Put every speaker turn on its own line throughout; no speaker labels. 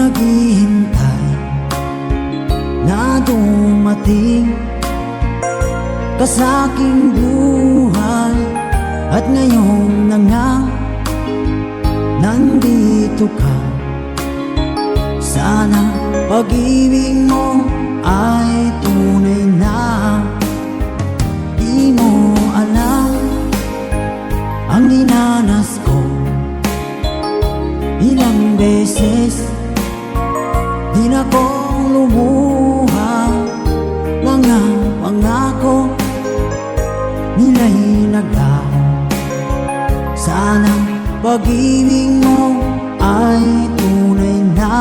naghihintay na dumating ka sa aking buhay. At ngayon na nga nandito ka. Sana pag-ibig mo ay tunay na. Di mo alam ang dinanas ko. Ilang beses di na ko lumuha. Mga pangako nila'y naglaho. Sana pag-ibig mo ay tunay na.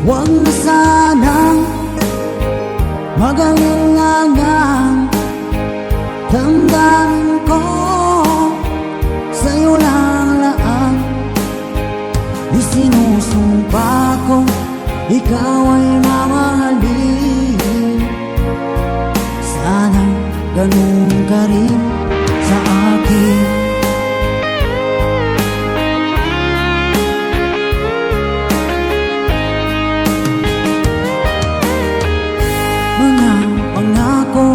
Huwag na sanang mag-alinlangan. Damdamin ko sa'yo lang laan. Isinusumpa ko ikaw ay mamahalin. Sana ganun ka rin sa akin. Mga pangako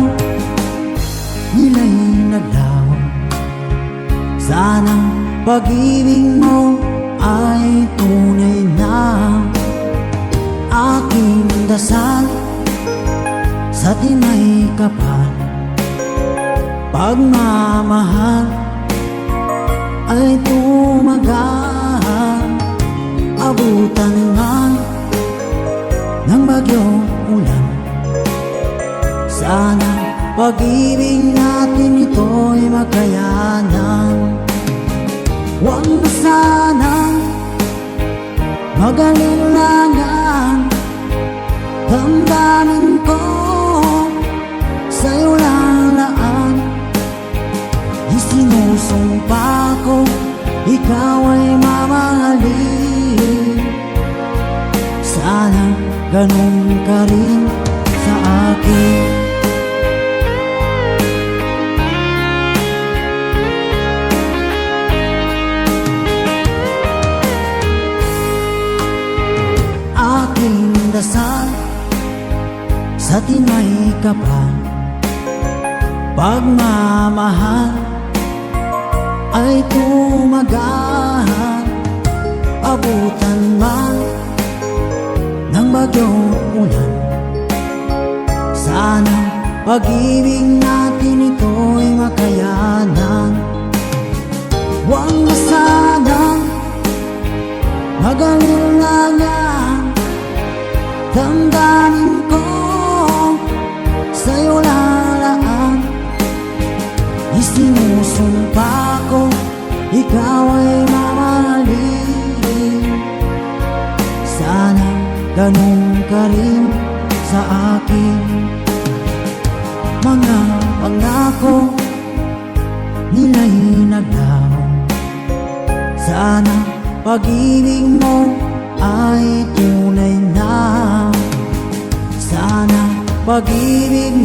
nila'y naglaho. Sana pag-ibig mo ay tunay na. Aking dasal sa tinay kapal, pagmamahal ay tumagal. Abutan man ng bagyong ulan. Sana pag-ibig natin ito'y makayanan. Huwag na sanang mag-alinlangan. Damdamin ko sa'yo lang laan. Isinusumpa ko ikaw ay mamahalin. Sana ganun ka rin sa akin. Aking dasal sa tinay kapal, pagmamahal ay tumagal. Abutan man ng bagyong ulan. Sana pag-ibig natin ito'y makayanan. Huwag na sanang mag-alinlangan. Damdamin ko sa'yo lalaan. Isinusumpa ko ikaw ay mamahalin. Sana ganun ka rin sa akin. Mga pangako nila'y naglaho. Sana pag-ibig mo ay tunay na. Sana pag-ibig